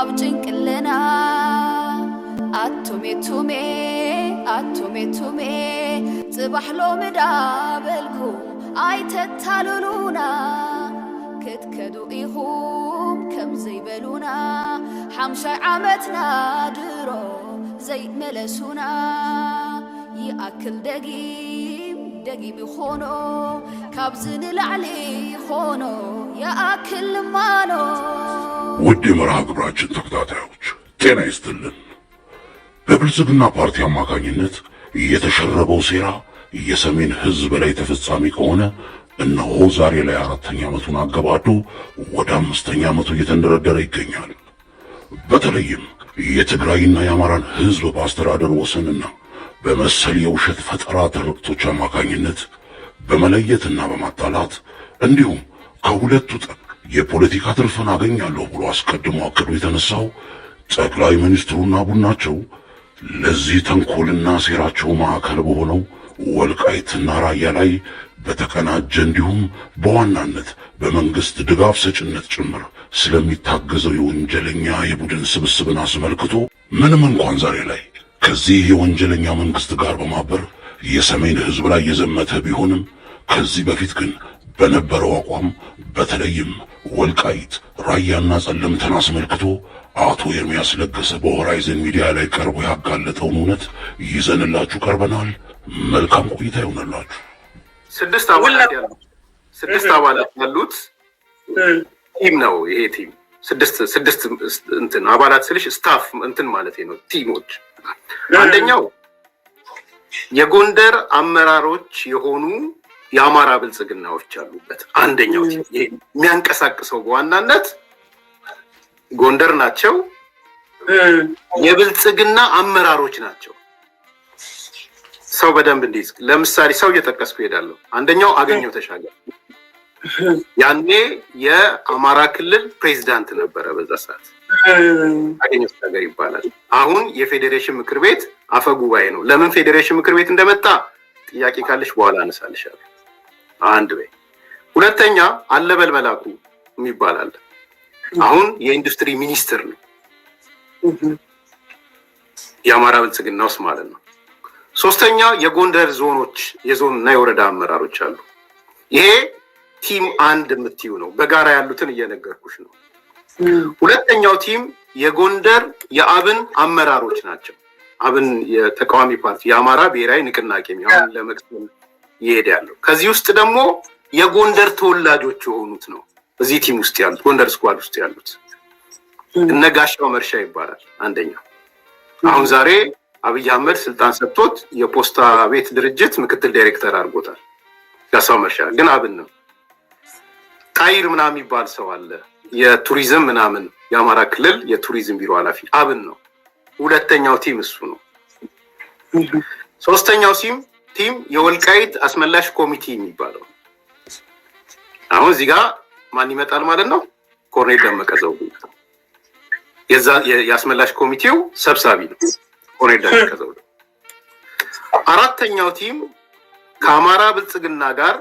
አብጭንቅልና አቱሜ ጽባሕሎ ምዳበልኩም አይተታልሉና ክትከዱ ኢኹም ከም ዘይበሉና 50 ዓመትና ድሮ ዘይመለሱና ይኣክል ደጊም ይኾኖ ካብዝ ንላዕሊ ይኾኖ ይኣክል ልማኖ። ውድ የመርሃ ግብራችን ተከታታዮች ጤና ይስጥልን። በብልጽግና ፓርቲ አማካኝነት የተሸረበው ሴራ የሰሜን ህዝብ ላይ ተፈጻሚ ከሆነ እነሆ ዛሬ ላይ 4ኛ ዓመቱን አገባዶ ወደ 5ኛ ዓመቱ እየተንደረደረ ይገኛል። በተለይም የትግራይና የአማራን ህዝብ በአስተዳደር ወሰንና በመሰል የውሸት ፈጠራ ትርክቶች አማካኝነት በመለየትና በማጣላት እንዲሁም ከሁለቱ ጠቅ የፖለቲካ ትርፍን አገኛለሁ ብሎ አስቀድሞ አቅዶ የተነሳው ጠቅላይ ሚኒስትሩና ቡድናቸው ለዚህ ተንኮልና ሴራቸው ማዕከል በሆነው ወልቃይትና ራያ ላይ በተቀናጀ እንዲሁም በዋናነት በመንግስት ድጋፍ ሰጭነት ጭምር ስለሚታገዘው የወንጀለኛ የቡድን ስብስብን አስመልክቶ ምንም እንኳን ዛሬ ላይ ከዚህ የወንጀለኛ መንግስት ጋር በማበር የሰሜን ህዝብ ላይ የዘመተ ቢሆንም ከዚህ በፊት ግን በነበረው አቋም በተለይም ወልቃይት ራያና ጸለምተን አስመልክቶ አቶ ኤርሚያስ ለገሰ በሆራይዘን ሚዲያ ላይ ቀርቦ ያጋለጠውን እውነት ይዘንላችሁ ቀርበናል። መልካም ቆይታ ይሆንላችሁ። 6 አባላት ያሉት ቲም ነው። ይሄ ቲም 6 እንትን አባላት ስልሽ ስታፍ እንትን ማለት ነው። ቲሞች አንደኛው የጎንደር አመራሮች የሆኑ የአማራ ብልጽግናዎች አሉበት። አንደኛው ቲም ይሄ የሚያንቀሳቅሰው በዋናነት ጎንደር ናቸው። የብልጽግና አመራሮች ናቸው። ሰው በደንብ እንዲይዝ ለምሳሌ ሰው እየጠቀስኩ ሄዳለሁ። አንደኛው አገኘው ተሻገር ያኔ የአማራ ክልል ፕሬዝዳንት ነበረ። በዛ ሰዓት አገኘው ተሻገር ይባላል። አሁን የፌዴሬሽን ምክር ቤት አፈ ጉባኤ ነው። ለምን ፌዴሬሽን ምክር ቤት እንደመጣ ጥያቄ ካለሽ በኋላ አነሳልሻለሁ። አንድ በይ። ሁለተኛ አለበል መላኩ የሚባል አሁን የኢንዱስትሪ ሚኒስትር ነው። የአማራ ብልጽግና ውስጥ ማለት ነው። ሶስተኛ የጎንደር ዞኖች የዞንና የወረዳ አመራሮች አሉ። ይሄ ቲም 1 የምትዩ ነው። በጋራ ያሉትን እየነገርኩሽ ነው። ሁለተኛው ቲም የጎንደር የአብን አመራሮች ናቸው። አብን የተቃዋሚ ፓርቲ የአማራ ብሔራዊ ንቅናቄ የሚሆን ለመክሰም ይሄድ ያለው። ከዚህ ውስጥ ደግሞ የጎንደር ተወላጆች የሆኑት ነው እዚህ ቲም ውስጥ ያሉት ጎንደር ስኳድ ውስጥ ያሉት እነ ጋሻው መርሻ ይባላል አንደኛው። አሁን ዛሬ አብይ አህመድ ስልጣን ሰጥቶት የፖስታ ቤት ድርጅት ምክትል ዳይሬክተር አድርጎታል። ጋሻው መርሻ ግን አብን ነው። ቃይር ምናምን የሚባል ሰው አለ፣ የቱሪዝም ምናምን የአማራ ክልል የቱሪዝም ቢሮ ኃላፊ አብን ነው። ሁለተኛው ቲም እሱ ነው። ሶስተኛው ቲም የወልቃይት አስመላሽ ኮሚቴ የሚባለው አሁን እዚህ ጋር ማን ይመጣል ማለት ነው? ኮርኔል ደመቀ ዘውዱ የአስመላሽ ኮሚቴው ሰብሳቢ ነው። ኮርኔል ደመቀ ዘውዱ። አራተኛው ቲም ከአማራ ብልጽግና ጋር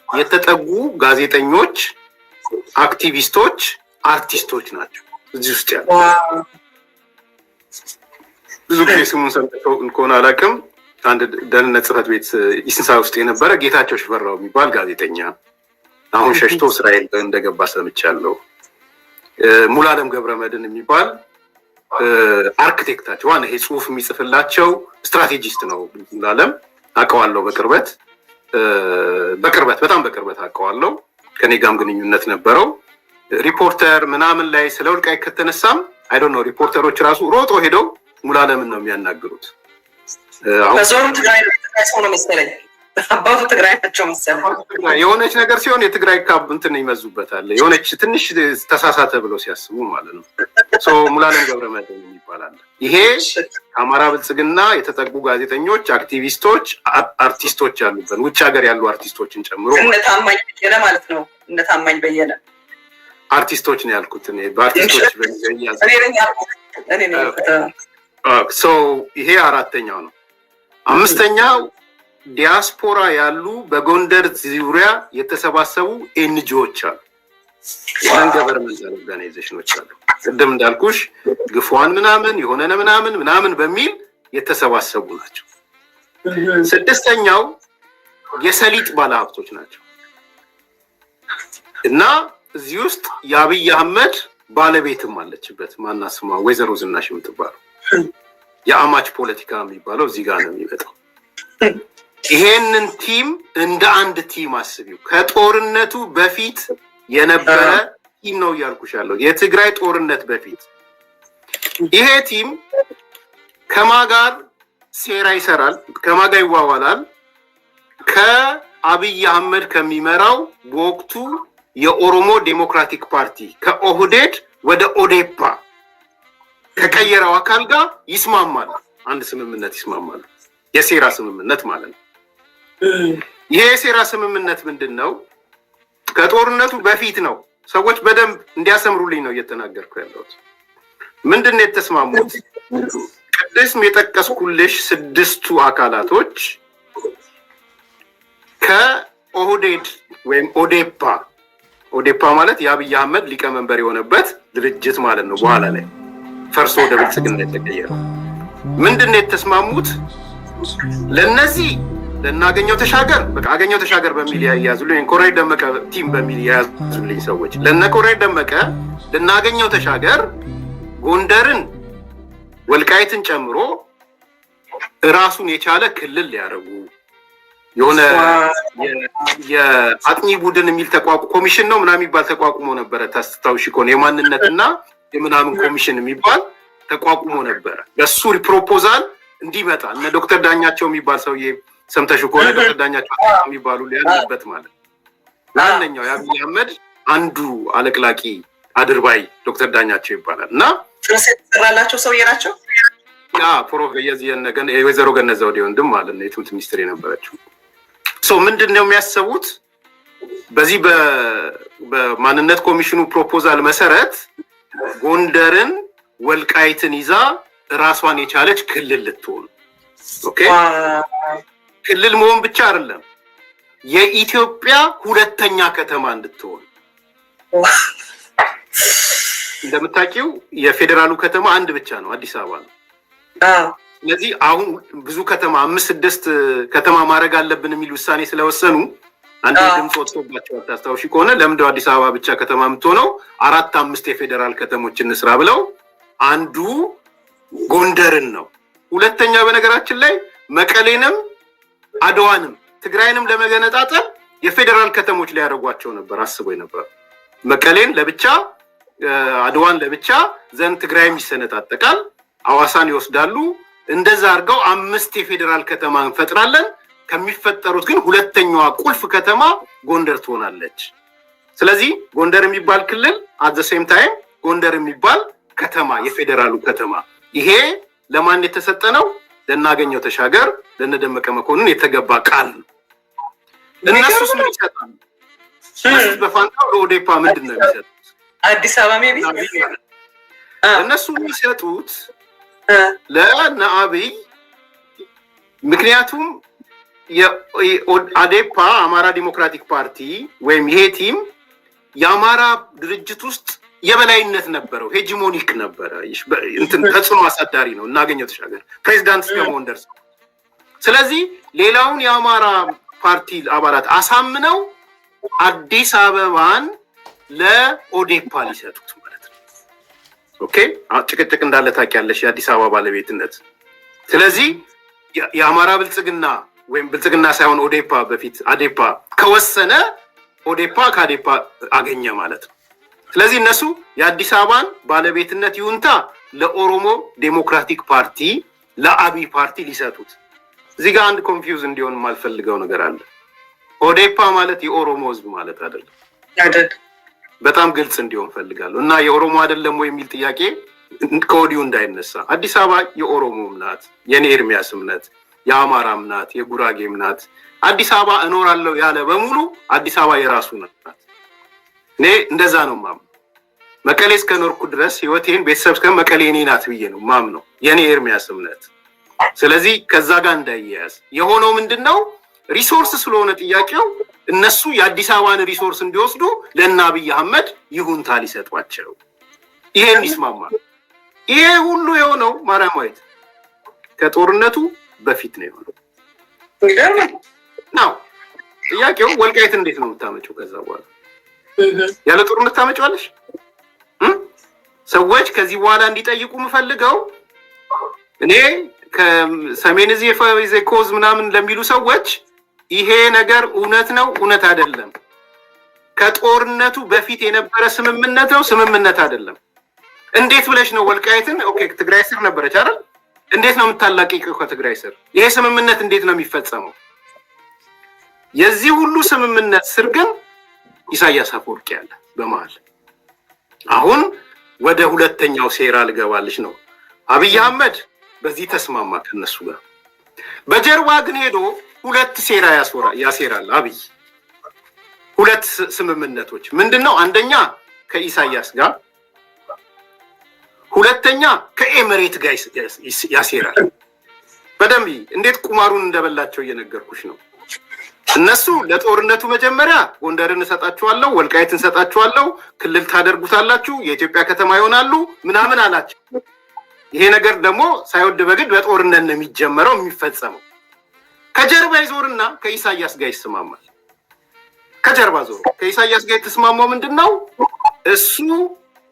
የተጠጉ ጋዜጠኞች፣ አክቲቪስቶች፣ አርቲስቶች ናቸው እዚህ ውስጥ ያሉ። ብዙ ጊዜ ስሙን ሰምተው እንኳን አላውቅም። አንድ ደህንነት ጽሕፈት ቤት ኢስንሳ ውስጥ የነበረ ጌታቸው ሽፈራው የሚባል ጋዜጠኛ አሁን ሸሽቶ እስራኤል እንደገባ ሰምቻለሁ። ሙሉዓለም ገብረመድህን የሚባል አርኪቴክታቸው ዋና ይሄ ጽሁፍ የሚጽፍላቸው ስትራቴጂስት ነው። ሙሉዓለም አውቀዋለሁ በቅርበት አውቀዋለሁ። ከኔ ጋርም ግንኙነት ነበረው። ሪፖርተር ምናምን ላይ ስለ ወልቃይት ከተነሳም አይ ዶንት ኖ ሪፖርተሮች ራሱ ሮጦ ሄደው ሙሉዓለምን ነው የሚያናግሩት። በዞኑ ትግራይ ነው መሰለኝ አባቱ ትግራይ ናቸው መሰለኝ። የሆነች ነገር ሲሆን የትግራይ ካብ እንትን ይመዙበታል። የሆነች ትንሽ ተሳሳተ ብለው ሲያስቡ ማለት ነው። ሙሉዓለም ገብረመድህን ይባላል። ይሄ አማራ ብልጽግና የተጠጉ ጋዜጠኞች፣ አክቲቪስቶች፣ አርቲስቶች ያሉበት ውጭ ሀገር ያሉ አርቲስቶችን ጨምሮ እነ ታማኝ በየነ ማለት ነው። እነ ታማኝ በየነ አርቲስቶች ነው ያልኩት እኔ በአርቲስቶች ይሄ አራተኛው ነው። አምስተኛው ዲያስፖራ ያሉ በጎንደር ዙሪያ የተሰባሰቡ ኤንጂኦዎች አሉ። ነን ገቨርንመንታል ኦርጋናይዜሽኖች አሉ። ቅድም እንዳልኩሽ ግፏን ምናምን በሚል የተሰባሰቡ ናቸው። ስድስተኛው የሰሊጥ ባለሀብቶች ናቸው እና እዚህ ውስጥ የአብይ አህመድ ባለቤትም አለችበት። ማናስማ ወይዘሮ ዝናሽ የምትባለው የአማች ፖለቲካ የሚባለው እዚህ ጋር ነው የሚመጣው። ይሄንን ቲም እንደ አንድ ቲም አስቢው። ከጦርነቱ በፊት የነበረ ቲም ነው እያልኩሽ ያለው። የትግራይ ጦርነት በፊት ይሄ ቲም ከማጋር ሴራ ይሰራል፣ ከማጋ ይዋዋላል። ከአብይ አህመድ ከሚመራው በወቅቱ የኦሮሞ ዴሞክራቲክ ፓርቲ ከኦህዴድ ወደ ኦዴፓ ከቀየረው አካል ጋር ይስማማል። አንድ ስምምነት ይስማማል። የሴራ ስምምነት ማለት ነው። ይሄ የሴራ ስምምነት ምንድነው? ከጦርነቱ በፊት ነው። ሰዎች በደንብ እንዲያሰምሩልኝ ነው እየተናገርኩ ያለሁት። ምንድነው የተስማሙት? ቅድም የጠቀስኩልሽ ስድስቱ አካላቶች ከኦህዴድ ወይም ኦዴፓ ማለት የአብይ አህመድ ሊቀመንበር የሆነበት ድርጅት ማለት ነው። በኋላ ላይ ፈርሶ ወደ ብልጽግና የተቀየረው ምንድነው የተስማሙት? ለነዚህ ለናገኘው ተሻገር በቃ አገኘው ተሻገር በሚል ያያዙልኝ፣ ኮሎኔል ደመቀ ቲም በሚል ያያዙልኝ ሰዎች ለነ ኮሎኔል ደመቀ ለናገኘው ተሻገር ጎንደርን ወልቃይትን ጨምሮ ራሱን የቻለ ክልል ሊያደርጉ የሆነ የአጥኚ ቡድን የሚል ኮሚሽን ነው ምናምን የሚባል ተቋቁሞ ነበረ። ታስታውሺ ከሆነ የማንነትና የምናምን ኮሚሽን የሚባል ተቋቁሞ ነበረ። በሱ ፕሮፖዛል እንዲመጣ እነ ዶክተር ዳኛቸው የሚባል ሰውዬ ሰምተሽ ከሆነ ዶክተር ዳኛቸው የሚባሉ ያለበት ማለት ዋነኛው የአብይ አህመድ አንዱ አለቅላቂ አድርባይ ዶክተር ዳኛቸው ይባላል እና ተሰራላቸው ሰውዬ ናቸው። የወይዘሮ ገነት ዘውዴ ወንድም ማለት ነው፣ የትምህርት ሚኒስትር የነበረችው። ምንድነው የሚያሰቡት? በዚህ በማንነት ኮሚሽኑ ፕሮፖዛል መሰረት ጎንደርን ወልቃይትን ይዛ ራሷን የቻለች ክልል ልትሆን። ኦኬ፣ ክልል መሆን ብቻ አይደለም የኢትዮጵያ ሁለተኛ ከተማ እንድትሆን። እንደምታውቂው የፌዴራሉ ከተማ አንድ ብቻ ነው፣ አዲስ አበባ ነው። ስለዚህ አሁን ብዙ ከተማ 5-6 ከተማ ማድረግ አለብን የሚል ውሳኔ ስለወሰኑ አንድ ድምፅ ወጥቶባቸው ታስታውሺ ከሆነ ለምንድነው አዲስ አበባ ብቻ ከተማ የምትሆነው? 4-5 የፌዴራል ከተሞች እንስራ ብለው አንዱ ጎንደርን ነው። ሁለተኛ በነገራችን ላይ መቀሌንም አድዋንም ትግራይንም ለመገነጣጠል የፌዴራል ከተሞች ሊያደርጓቸው ነበር አስበው ነበር። መቀሌን ለብቻ አድዋን ለብቻ ዘንድ ትግራይም ይሰነጣጠቃል፣ አዋሳን ይወስዳሉ። እንደዛ አድርገው 5 የፌዴራል ከተማ እንፈጥራለን። ከሚፈጠሩት ግን ሁለተኛዋ ቁልፍ ከተማ ጎንደር ትሆናለች። ስለዚህ ጎንደር የሚባል ክልል አት ዘ ሴም ታይም ጎንደር የሚባል ከተማ የፌዴራሉ ከተማ። ይሄ ለማን የተሰጠ ነው? ለናገኘው ተሻገር ለነደመቀ መኮንን የተገባ ቃል ነው። እነሱስ ምን ይሰጣሉ? በፋንታው ለኦዴፓ ምንድን ነው የሚሰጡት? አዲስ አበባ ሜቢ እነሱ የሚሰጡት ለአብይ። ምክንያቱም የአዴፓ አማራ ዲሞክራቲክ ፓርቲ ወይም ይሄ ቲም የአማራ ድርጅት ውስጥ የበላይነት ነበረው፣ ሄጂሞኒክ ነበረ፣ ተጽዕኖ አሳዳሪ ነው። እናገኘው ተሻገር ፕሬዚዳንት እስከመሆን ደርሰው። ስለዚህ ሌላውን የአማራ ፓርቲ አባላት አሳምነው አዲስ አበባን ለኦዴፓ ሊሰጡት ማለት ነው። ኦኬ፣ ጭቅጭቅ እንዳለ ታውቂያለሽ፣ የአዲስ አበባ ባለቤትነት። ስለዚህ የአማራ ብልጽግና ወይም ብልጽግና ሳይሆን ኦዴፓ በፊት አዴፓ ከወሰነ ኦዴፓ ከአዴፓ አገኘ ማለት ነው። ስለዚህ እነሱ የአዲስ አበባን ባለቤትነት ይሁንታ ለኦሮሞ ዴሞክራቲክ ፓርቲ ለአብይ ፓርቲ ሊሰጡት። እዚህ ጋር አንድ ኮንፊውዝ እንዲሆን የማልፈልገው ነገር አለ። ኦዴፓ ማለት የኦሮሞ ህዝብ ማለት አይደለም። በጣም ግልጽ እንዲሆን ፈልጋለሁ እና የኦሮሞ አይደለም ወይ የሚል ጥያቄ ከወዲሁ እንዳይነሳ። አዲስ አበባ የኦሮሞም ናት፣ የኔ ኤርሚያስም ናት፣ የአማራም ናት፣ የጉራጌም ናት። አዲስ አበባ እኖራለሁ ያለ በሙሉ አዲስ አበባ የራሱ ናት። እኔ እንደዛ ነው ማምነው። መቀሌ እስከኖርኩ ድረስ ህይወቴን ቤተሰብ እስከ መቀሌ የኔ ናት ብዬ ነው ማምነው፣ የኔ ኤርሚያስም ናት። ስለዚህ ከዛ ጋር እንዳይያያዝ የሆነው ምንድነው? ሪሶርስ ስለሆነ ጥያቄው እነሱ የአዲስ አበባን ሪሶርስ እንዲወስዱ ለእነ አብይ አህመድ ይሁንታ ሊሰጧቸው ይሄን ይስማማል። ይሄ ሁሉ የሆነው ማርያማዊት ከጦርነቱ በፊት ነው የሆነው ነው። ጥያቄው ወልቃይት እንዴት ነው የምታመጪው? ከዛ በኋላ ያለ ጦርነት ታመጪዋለሽ? ሰዎች ከዚህ በኋላ እንዲጠይቁ የምፈልገው እኔ ከሰሜን እዚህ ኮዝ ምናምን ለሚሉ ሰዎች ይሄ ነገር እውነት ነው እውነት አይደለም፣ ከጦርነቱ በፊት የነበረ ስምምነት ነው ስምምነት አይደለም። እንዴት ብለሽ ነው ወልቃይትን ኦኬ ትግራይ ስር ነበረች አይደል? እንዴት ነው የምታላቂቀው ከትግራይ ስር? ይሄ ስምምነት እንዴት ነው የሚፈጸመው? የዚህ ሁሉ ስምምነት ስር ግን ኢሳያስ አፈወርቂ ያለ በመሃል። አሁን ወደ ሁለተኛው ሴራ ልገባልሽ ነው። አብይ አህመድ በዚህ ተስማማ ከነሱ ጋር። በጀርባ ግን ሄዶ ሁለት ሴራ ያሴራል አብይ። ሁለት ስምምነቶች ምንድነው? አንደኛ ከኢሳያስ ጋር፣ ሁለተኛ ከኤምሬት ጋር ያሴራል። በደንብ እንዴት ቁማሩን እንደበላቸው እየነገርኩሽ ነው። እነሱ ለጦርነቱ መጀመሪያ ጎንደርን እሰጣችኋለሁ፣ ወልቃይትን እሰጣችኋለሁ፣ ክልል ታደርጉታላችሁ፣ የኢትዮጵያ ከተማ ይሆናሉ ምናምን አላቸው። ይሄ ነገር ደግሞ ሳይወድ በግድ በጦርነት ነው የሚጀመረው የሚፈጸመው። ከጀርባ ይዞርና ከኢሳያስ ጋር ይስማማል። ከጀርባ ዞሮ ከኢሳያስ ጋር የተስማማው ምንድነው? እሱ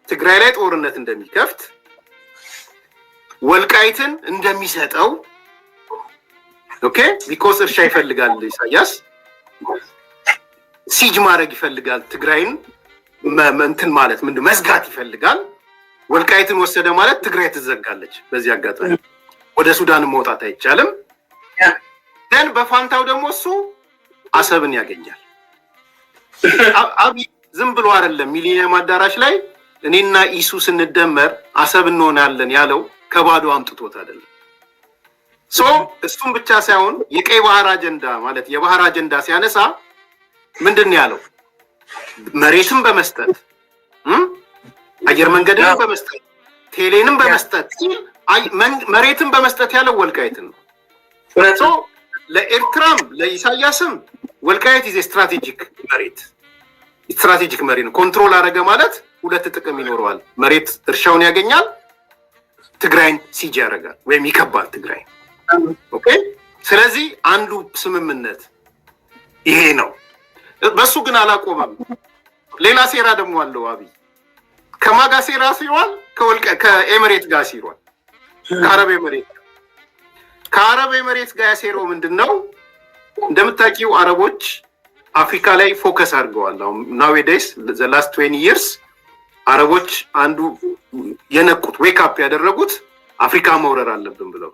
ትግራይ ላይ ጦርነት እንደሚከፍት፣ ወልቃይትን እንደሚሰጠው ኦኬ ቢኮዝ እርሻ ይፈልጋል ኢሳያስ፣ ሲጅ ማድረግ ይፈልጋል፣ ትግራይን እንትን ማለት ምንድነው መዝጋት ይፈልጋል። ወልቃይትን ወሰደ ማለት ትግራይ ትዘጋለች። በዚህ አጋጣሚ ወደ ሱዳን መውጣት አይቻልም። ደን በፋንታው ደግሞ እሱ አሰብን ያገኛል። አብይ ዝም ብሎ አይደለም ሚሊኒየም አዳራሽ ላይ እኔና ኢሱ ስንደመር አሰብ እንሆናለን ያለው ከባዶ አምጥቶት አይደለም። እሱም ብቻ ሳይሆን የቀይ ባህር አጀንዳ ማለት የባህር አጀንዳ ሲያነሳ ምንድን ያለው? መሬትን በመስጠት አየር መንገድንም በመስጠት ቴሌንም በመስጠት መሬትን በመስጠት ያለው ወልቃይትን ነው። ለኤርትራም ለኢሳያስም ወልቃይት ይዜ ስትራቴጂክ መሬት ነው። ኮንትሮል አደረገ ማለት ሁለት ጥቅም ይኖረዋል። መሬት እርሻውን ያገኛል፣ ትግራይን ሲጅ ያደርጋል ወይም ይከባል ትግራይ። ኦኬ ስለዚህ አንዱ ስምምነት ይሄ ነው። በሱ ግን አላቆመም። ሌላ ሴራ ደግሞ አለው አብይ። ከማጋ ሴራ ሲሯል? ከኤምሬት ጋር ሲሯል። ከአረብ ኤምሬት ጋር ያሴረው ምንድነው? እንደምታውቂው አረቦች አፍሪካ ላይ ፎከስ አድርገዋል። ናዌዴስ ዘ ላስት 20 years አረቦች አንዱ የነቁት ዌክ አፕ ያደረጉት አፍሪካ መውረር አለብን ብለው፣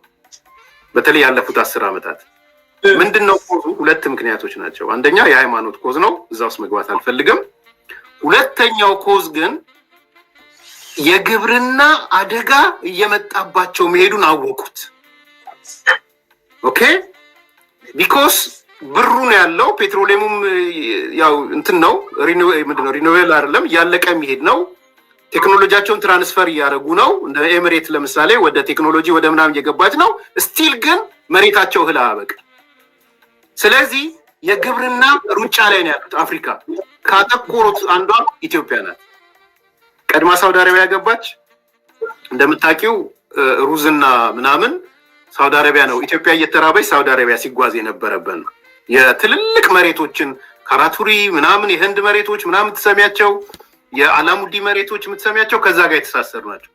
በተለይ ያለፉት 10 ዓመታት ምንድነው ኮዙ? ሁለት ምክንያቶች ናቸው። አንደኛ የሃይማኖት ኮዝ ነው፣ እዛ ውስጥ መግባት አልፈልግም። ሁለተኛው ኮዝ ግን የግብርና አደጋ እየመጣባቸው መሄዱን አወቁት። ኦኬ ቢኮዝ ብሩ ነው ያለው፣ ፔትሮሊየሙም ያው እንትን ነው ሪኖዌል አይደለም እያለቀ የሚሄድ ነው። ቴክኖሎጂያቸውን ትራንስፈር እያደረጉ ነው። እንደ ኤምሬት ለምሳሌ ወደ ቴክኖሎጂ ወደ ምናምን እየገባች ነው። ስቲል ግን መሬታቸው እህል አያበቅም። ስለዚህ የግብርና ሩጫ ላይ ነው ያሉት። አፍሪካ ካተኮሩት አንዷ ኢትዮጵያ ናት። ቀድማ ሳውዲ አረቢያ ገባች። እንደምታውቂው ሩዝና ምናምን ሳውዲ አረቢያ ነው። ኢትዮጵያ እየተራበች ሳውዲ አረቢያ ሲጓዝ የነበረበት ነው። የትልልቅ መሬቶችን ካራቱሪ ምናምን የህንድ መሬቶች ምናምን ትሰሚያቸው፣ የአላሙዲ መሬቶች የምትሰሚያቸው ከዛ ጋር የተሳሰሩ ናቸው።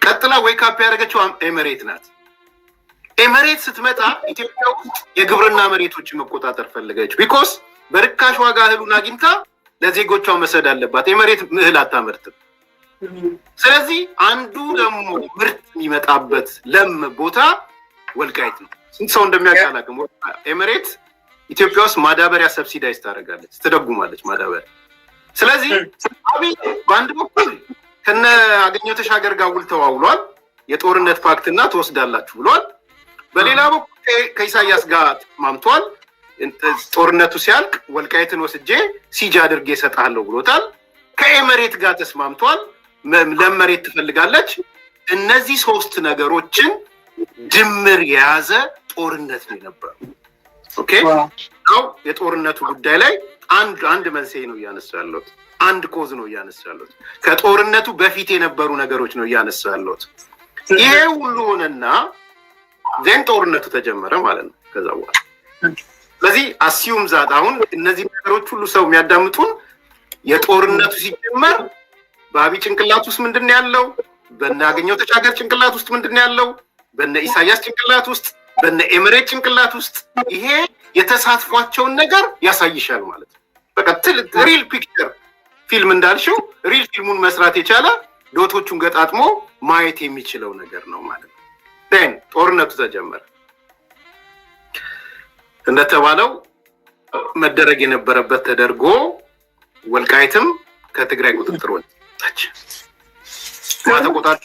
ቀጥላ ዌክ አፕ ያደረገችው ኤምሬት ናት። ኤምሬት ስትመጣ ኢትዮጵያ ውስጥ የግብርና መሬቶችን መቆጣጠር ፈለገች። ቢኮዝ በርካሽ ዋጋ እህሉን አግኝታ ለዜጎቿ መሰድ አለባት። ኤምሬት እህል አታመርትም። ስለዚህ አንዱ ደግሞ ምርት የሚመጣበት ለም ቦታ ወልቃይት ነው። ስንት ሰው እንደሚያውቃላቅም ኤምሬት ኢትዮጵያ ውስጥ ማዳበሪያ ሰብሲዳይዝ ታደርጋለች፣ ትደጉማለች ማዳበሪያ። ስለዚህ አብይ በአንድ በኩል ከነ አገኘሁ ተሻገር ጋር ውል ተዋውሏል፣ የጦርነት ፓክትና ትወስዳላችሁ ብሏል። በሌላ በኩል ከኢሳያስ ጋር ተስማምቷል። ጦርነቱ ሲያልቅ ወልቃይትን ወስጄ ሲጅ አድርጌ እሰጥሃለሁ ብሎታል። ከኤምሬት ጋር ተስማምቷል። ለመሬት ትፈልጋለች። እነዚህ ሶስት ነገሮችን ድምር የያዘ ጦርነት ነው የነበረው። ኦኬ አው የጦርነቱ ጉዳይ ላይ አንድ መንስኤ ነው እያነሳ ያለው አንድ ኮዝ ነው እያነሳ ያለው ከጦርነቱ በፊት የነበሩ ነገሮች ነው እያነሳ ያለው ይሄ ሁሉ ሆነና ዘን ጦርነቱ ተጀመረ ማለት ነው ከዛ በኋላ ስለዚህ አሲዩም ዛት አሁን እነዚህ ነገሮች ሁሉ ሰው የሚያዳምጡን የጦርነቱ ሲጀመር በአቢ ጭንቅላት ውስጥ ምንድነው ያለው በእናገኘው ተሻገር ጭንቅላት ውስጥ ምንድነው ያለው በእነ ኢሳያስ ጭንቅላት ውስጥ በእነ ኤምሬት ጭንቅላት ውስጥ ይሄ የተሳትፏቸውን ነገር ያሳይሻል ማለት ነው በቃ ሪል ፒክቸር ፊልም እንዳልሽው ሪል ፊልሙን መስራት የቻለ ዶቶቹን ገጣጥሞ ማየት የሚችለው ነገር ነው ማለት ነው ደን ጦርነቱ ተጀመረ እንደተባለው መደረግ የነበረበት ተደርጎ ወልቃይትም ከትግራይ ቁጥጥር ወጣች ተቆጣጣ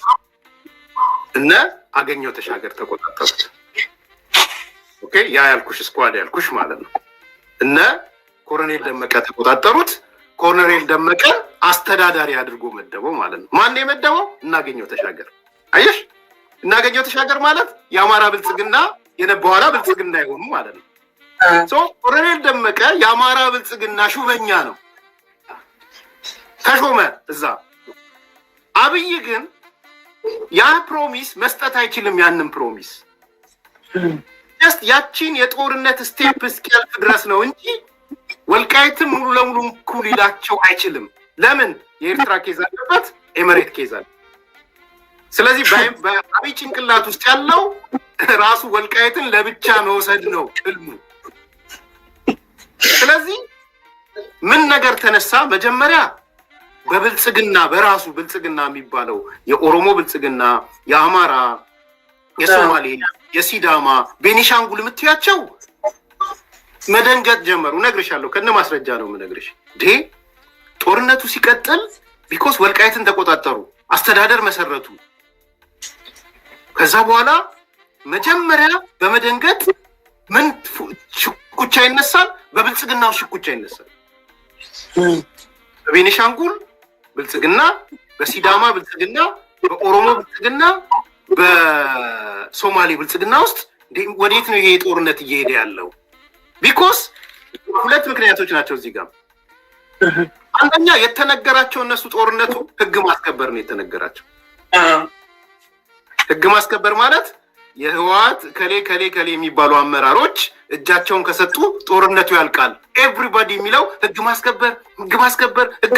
እና አገኘው ተሻገር ተቆጣጣች ኦኬ ያ ያልኩሽ ስኳድ ያልኩሽ ማለት ነው እና ኮሎኔል ደመቀ ተቆጣጠሩት ኮሎኔል ደመቀ አስተዳዳሪ አድርጎ መደበው ማለት ነው ማን የመደበው እናገኘው ተሻገር አየሽ እናገኘው ተሻገር ማለት የአማራ ብልጽግና የነበዋላ ብልጽግና ይሆኑ ማለት ነው ሶ ኮሎኔል ደመቀ የአማራ ብልጽግና ሹመኛ ነው ተሾመ እዛ አብይ ግን ያ ፕሮሚስ መስጠት አይችልም ያንን ፕሮሚስ ጀስት ያቺን የጦርነት ስቴፕ እስኪያልፍ ድረስ ነው እንጂ ወልቃይትም ሙሉ ለሙሉ ኩል ይላቸው አይችልም ለምን የኤርትራ ኬዝ አለበት ኤምሬት ኬዝ አለ ስለዚህ በአብይ ጭንቅላት ውስጥ ያለው ራሱ ወልቃይትን ለብቻ መውሰድ ነው ህልሙ ስለዚህ ምን ነገር ተነሳ መጀመሪያ በብልጽግና በራሱ ብልጽግና የሚባለው የኦሮሞ ብልጽግና የአማራ የሶማሌ የሲዳማ ቤኒሻንጉል ምትያቸው መደንገጥ ጀመሩ ነግርሻለሁ ከነ ማስረጃ ነው ምነግርሽ ጦርነቱ ሲቀጥል ቢኮዝ ወልቃይትን ተቆጣጠሩ አስተዳደር መሰረቱ ከዛ በኋላ መጀመሪያ በመደንገጥ ምን ሽኩቻ ይነሳል በብልጽግናው ሽኩቻ ይነሳል በቤኒሻንጉል ብልጽግና በሲዳማ ብልጽግና በኦሮሞ ብልጽግና በሶማሌ ብልጽግና ውስጥ ወዴት ነው ይሄ ጦርነት እየሄደ ያለው ቢኮዝ ሁለት ምክንያቶች ናቸው እዚህ ጋር አንደኛ የተነገራቸው እነሱ ጦርነቱ ህግ ማስከበር ነው የተነገራቸው ህግ ማስከበር ማለት የህወሓት ከሌ የሚባሉ አመራሮች እጃቸውን ከሰጡ ጦርነቱ ያልቃል ኤቭሪባዲ የሚለው ህግ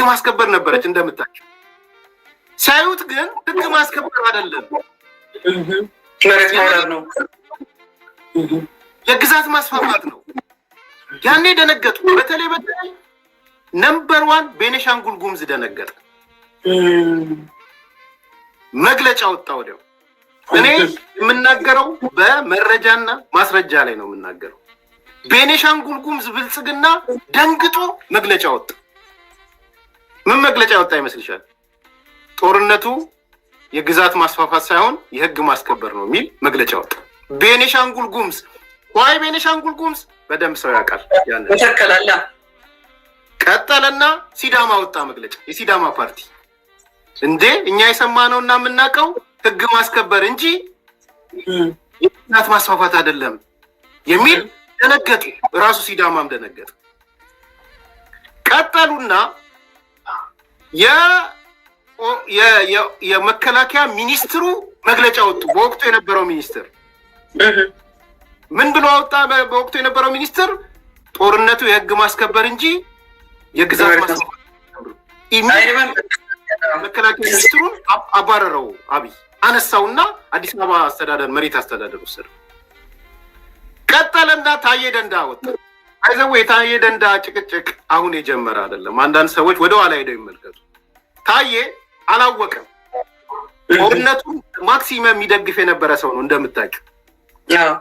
ማስከበር ነበረች እንደምታውቁ ሳይውት ግን ህግ ማስከበር አይደለም መሬት ማውረድ ነው የግዛት ማስፋፋት ነው ያኔ ደነገጡ በተለይ ነምበር 1 ቤኒሻንጉል ጉሙዝ ደነገጠ መግለጫ ወጣ ወዲያው እኔ የምናገረው በመረጃና ማስረጃ ላይ ነው የምናገረው ቤኒሻንጉል ጉሙዝ ብልጽግና ደንግጦ መግለጫ ወጣ ምን መግለጫ ወጣ ይመስልሻል ጦርነቱ የግዛት ማስፋፋት ሳይሆን የህግ ማስከበር ነው የሚል መግለጫ ወጣ ቤኒሻንጉል ጉሙዝ ዋይ ቤኒሻንጉል ጉሙዝ በደንብ ሰው ያውቃል ያን ተከላላ ቀጠለና ሲዳማ ወጣ መግለጫ የሲዳማ ፓርቲ እንዴ እኛ የሰማነውና የምናውቀው ህግ ማስከበር እንጂ የግዛት ማስፋፋት አይደለም የሚል ደነገጡ ራሱ ሲዳማም ደነገጠ ቀጠሉና የመከላከያ ሚኒስትሩ መግለጫ ወጡ በወቅቱ የነበረው ሚኒስትር ምን ብሎ ወጣ በወቅቱ የነበረው ሚኒስትር ጦርነቱ የህግ ማስከበር እንጂ የግዛት ማስፋፋት መከላከያ ሚኒስትሩን አባረረው አብይ አነሳውና አዲስ አበባ አስተዳደር መሬት አስተዳደር ወሰደ ቀጠለና ታዬ ደንዳ ወጣ አይዘው የታዬ ደንዳ ጭቅጭቅ አሁን የጀመረ አይደለም አንዳንድ ሰዎች ወደ ኋላ ሄደው ይመልከቱ ታዬ አላወቀም ጦርነቱ ማክሲመም የሚደግፍ የነበረ ሰው ነው እንደምታውቁ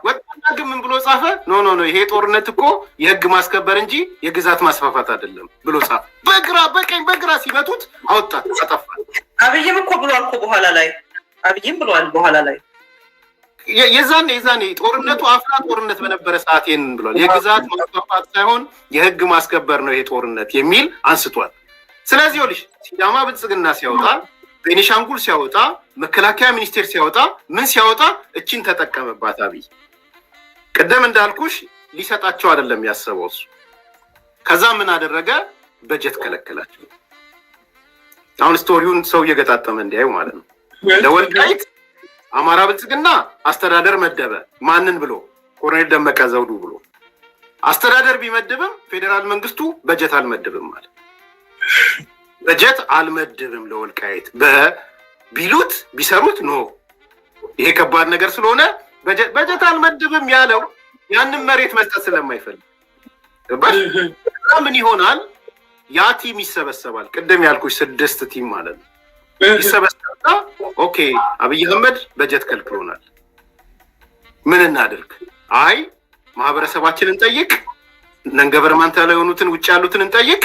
ወጣና ግን ምን ብሎ ጻፈ ኖ ይሄ ጦርነት እኮ የህግ ማስከበር እንጂ የግዛት ማስፋፋት አይደለም ብሎ ጻፈ በግራ በቀኝ በግራ ሲመቱት አወጣ አጠፋ አብይም እኮ ብሏል እኮ በኋላ ላይ የዛኔ ጦርነቱ አፍላ ጦርነት በነበረ ሰዓት ይሄን ብሏል የግዛት ማስፋፋት ሳይሆን የህግ ማስከበር ነው ይሄ ጦርነት የሚል አንስቷል ስለዚህ ወልሽ ሲዳማ ብልጽግና ሲያወጣ ቤኒሻንጉል ሲያወጣ መከላከያ ሚኒስቴር ሲያወጣ ምን ሲያወጣ እቺን ተጠቀመባት አብይ ቀደም እንዳልኩሽ ሊሰጣቸው አይደለም ያሰበው እሱ። ከዛ ምን አደረገ? በጀት ከለከላቸው። አሁን ስቶሪውን ሰው እየገጣጠመ እንዲያዩ ማለት ነው። ለወልቃይት አማራ ብልጽግና አስተዳደር መደበ። ማንን ብሎ? ኮሎኔል ደመቀ ዘውዱ ብሎ። አስተዳደር ቢመድብም ፌዴራል መንግስቱ በጀት አልመድብም ማለት በጀት አልመድብም ለወልቃይት ቢሉት ቢሰሩት ኖ ይሄ ከባድ ነገር ስለሆነ በጀት አልመድብም ያለው ያንን መሬት መስጠት ስለማይፈልግ ምን ይሆናል? ያ ቲም ይሰበሰባል። ቅድም ያልኩሽ 6 ቲም ማለት ነው። ይሰበሰብና ኦኬ አብይ አህመድ በጀት ከልክሎናል፣ ምን እናድርግ? አይ ማህበረሰባችንን እንጠይቅ፣ ነንገበርማንታል የሆኑትን ውጭ ያሉትን እንጠይቅ፣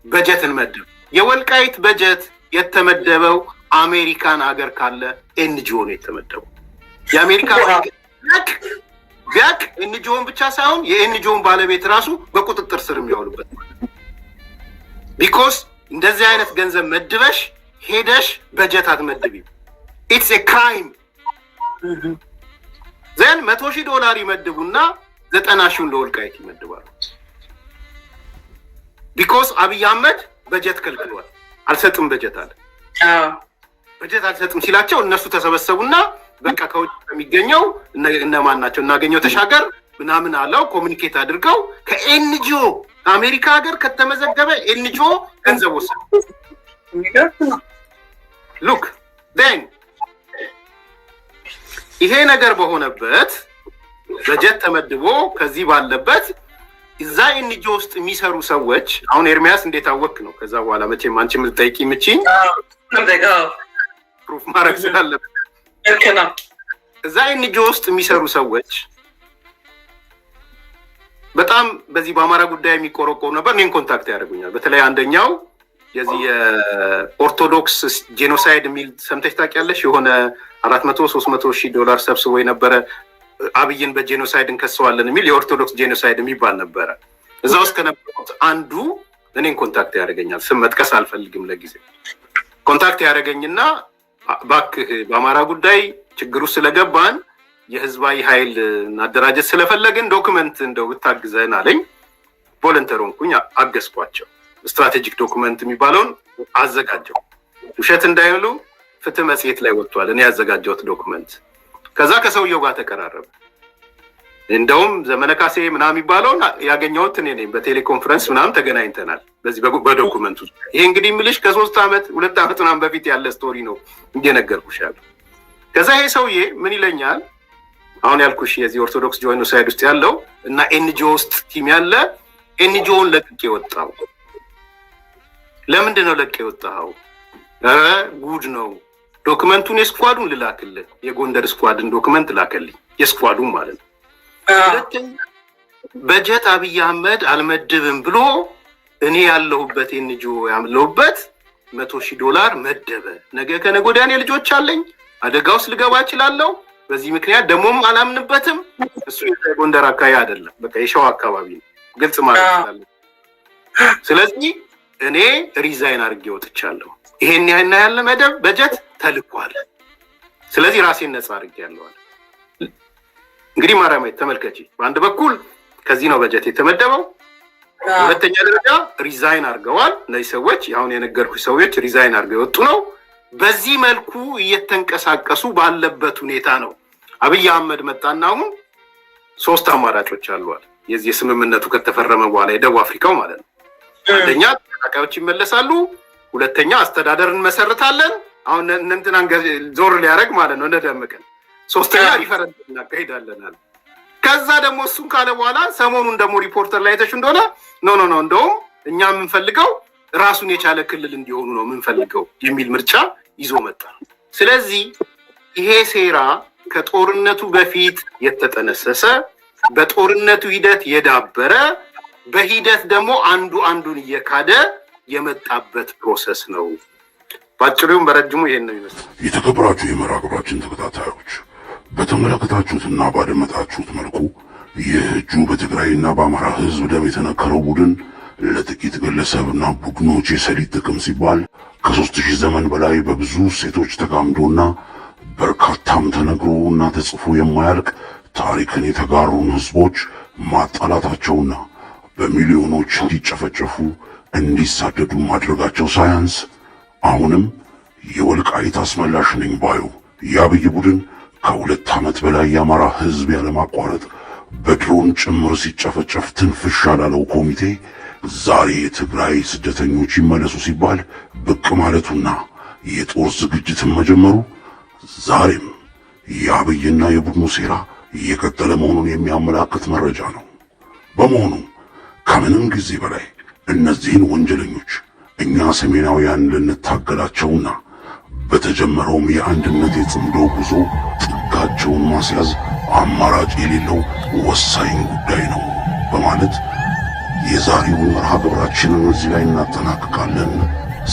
በጀት እንመድብ። የወልቃይት በጀት የተመደበው አሜሪካን ሀገር ካለ ኤንጂኦ ነው የተመደበው። የአሜሪካ ቢያቅ ኤንጂኦን ብቻ ሳይሆን የኤንጂኦን ባለቤት ራሱ በቁጥጥር ስር የሚያውሉበት ቢኮዝ እንደዚህ አይነት ገንዘብ መድበሽ ሄደሽ በጀት አትመድቢም። ኢትስ ኤ ክራይም። ዘን $100,000 ይመድቡና 90,000 ለወልቃይት ይመድባሉ። ቢኮዝ አብይ አህመድ በጀት ከልክሏል። አልሰጥም በጀት አለ። በጀት አልሰጥም ሲላቸው እነሱ ተሰበሰቡና በቃ ከውጭ የሚገኘው እነማን ናቸው? እናገኘው ተሻገር ምናምን አለው ኮሚኒኬት አድርገው ከኤንጂኦ አሜሪካ ሀገር ከተመዘገበ ኤንጂኦ ገንዘብ ወሰዱ። ሉክ ደን ይሄ ነገር በሆነበት በጀት ተመድቦ ከዚህ ባለበት እዛ ኤንጂኦ ውስጥ የሚሰሩ ሰዎች አሁን ኤርሚያስ እንዴት አወክ ነው? ከዛ በኋላ መቼም አንቺ የምትጠይቂ ምቺኝ ፕሩፍ ማድረግ ስላለበት እዛ ኤንጂኦ ውስጥ የሚሰሩ ሰዎች በጣም በዚህ በአማራ ጉዳይ የሚቆረቆሩ ነበር። እኔን ኮንታክት ያደርጉኛል። በተለይ አንደኛው የዚህ የኦርቶዶክስ ጄኖሳይድ የሚል ሰምተሽ ታውቂያለሽ? የሆነ $400-300,000 ሰብስቦ የነበረ አብይን በጄኖሳይድ እንከሰዋለን የሚል የኦርቶዶክስ ጄኖሳይድ የሚባል ነበረ። እዛ ውስጥ ከነበሩት አንዱ እኔን ኮንታክት ያደርገኛል። ስም መጥቀስ አልፈልግም ለጊዜ። ኮንታክት ያደርገኝና እባክህ በአማራ ጉዳይ ችግሩ ስለገባን የህዝባዊ ኃይል ማደራጀት ስለፈለግን ዶክመንት እንደው ብታግዘን አለኝ። ቮለንተር ሆንኩኝ፣ አገዝኳቸው። ስትራቴጂክ ዶክመንት የሚባለውን አዘጋጀው። ውሸት እንዳይሉ ፍትህ መጽሔት ላይ ወጥቷል እኔ ያዘጋጀሁት ዶክመንት። ከዛ ከሰውየው ጋር ተቀራረበ። እንደውም ዘመነ ካሴ ምናምን የሚባለውን ያገኘሁት እኔ ነኝ። በቴሌኮንፈረንስ ምናምን ተገናኝተናል በዚህ በዶክመንቱ። ይሄ እንግዲህ የምልሽ ከ3 ዓመት 2 ዓመት ምናምን በፊት ያለ ስቶሪ ነው እንደነገርኩሽ ያለው። ከዛ ይሄ ሰውዬ ምን ይለኛል? አሁን ያልኩሽ የዚህ ኦርቶዶክስ ጄኖሳይድ ውስጥ ያለው እና ኤንጂኦ ውስጥ ቲም ያለ ኤንጂኦን ለቅቄ ወጣው። ለምንድን ነው ለቅቄ ወጣው? ጉድ ነው። ዶክመንቱን የስኳዱን ልላክልህ፣ የጎንደር ስኳድን ዶክመንት ላከልኝ፣ የስኳዱን ማለት ነው። ሁለተኛ በጀት አብይ አህመድ አልመድብም ብሎ እኔ ያለሁበት ኤንጂኦ ያለሁበት $100,000 መደበ። ነገ ከነገ ወዲያ እኔ ልጆች አለኝ፣ አደጋ ውስጥ ልገባ እችላለሁ። በዚህ ምክንያት ደሞም አላምንበትም። እሱ የጎንደር አካባቢ አይደለም፣ በቃ የሸዋ አካባቢ ነው። ግልጽ ማለት ይችላል። ስለዚህ እኔ ሪዛይን አድርጌ ወጥቻለሁ። ይሄን ያለ መደብ በጀት ተልኳል። ስለዚህ ራሴን ነፃ አድርጌያለሁ። እንግዲህ ማርያም ተመልከቺ፣ በአንድ በኩል ከዚህ ነው በጀት የተመደበው። ሁለተኛ ደረጃ ሪዛይን አድርገዋል እነዚህ ሰዎች። አሁን የነገርኩሽ ሰዎች ሪዛይን አድርገው የወጡ ነው። በዚህ መልኩ እየተንቀሳቀሱ ባለበት ሁኔታ ነው አብይ አህመድ መጣና አሁን 3 አማራጮች አሏል። የዚህ ስምምነቱ ከተፈረመ በኋላ የደቡብ አፍሪካው ማለት ነው። አንደኛ ተቃዋሚዎች ይመለሳሉ፣ ሁለተኛ አስተዳደር እንመሰርታለን። አሁን እንንተናን ዞር ሊያደርግ ማለት ነው እንደደመቀን፣ ሶስተኛ ሪፈረንደም እናካሂዳለን አለ። ከዛ ደግሞ እሱን ካለ በኋላ ሰሞኑን ደግሞ ሪፖርተር ላይ አይተሽ እንደሆነ ኖ እንደውም እኛ የምንፈልገው ራሱን የቻለ ክልል እንዲሆኑ ነው የምንፈልገው የሚል ምርጫ ይዞ መጣ። ስለዚህ ይሄ ሴራ ከጦርነቱ በፊት የተጠነሰሰ በጦርነቱ ሂደት የዳበረ በሂደት ደግሞ አንዱ አንዱን እየካደ የመጣበት ፕሮሰስ ነው። ባጭሩም በረጅሙ ይሄን ነው ይመስላል። የተከበራችሁ የመርሃ ግብራችን ተከታታዮች በተመለከታችሁትና ባደመጣችሁት መልኩ ይህ እጁ በትግራይና በአማራ ሕዝብ ደም የተነከረው ቡድን ለጥቂት ግለሰብና ቡድኖች የሰሊጥ ጥቅም ሲባል ከ3000 ዘመን በላይ በብዙ ሴቶች ተጋምዶና በርካታም ተነግሮና ተጽፎ የማያልቅ ታሪክን የተጋሩን ሕዝቦች ማጣላታቸውና በሚሊዮኖች እንዲጨፈጨፉ እንዲሳደዱ ማድረጋቸው ሳያንስ አሁንም የወልቃይት አስመላሽ ነኝ ባዩ የአብይ ቡድን ከ2 ዓመት በላይ የአማራ ሕዝብ ያለማቋረጥ በድሮን ጭምር ሲጨፈጨፍ ትንፍሽ ያላለው ኮሚቴ ዛሬ የትግራይ ስደተኞች ይመለሱ ሲባል ብቅ ማለቱና የጦር ዝግጅትን መጀመሩ ዛሬም የአብይና የቡድኑ ሴራ እየቀጠለ መሆኑን የሚያመላክት መረጃ ነው። በመሆኑም ከምንም ጊዜ በላይ እነዚህን ወንጀለኞች እኛ ሰሜናውያን ልንታገላቸውና በተጀመረውም የአንድነት የጽምዶ ጉዞ ጥጋቸውን ማስያዝ አማራጭ የሌለው ወሳኝ ጉዳይ ነው በማለት የዛሬውን መርሃ ግብራችንን እዚህ ላይ እናጠናቅቃለን።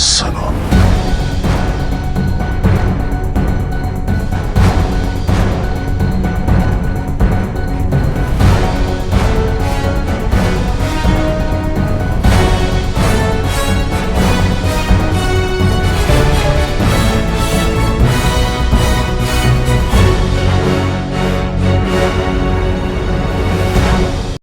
ሰላም።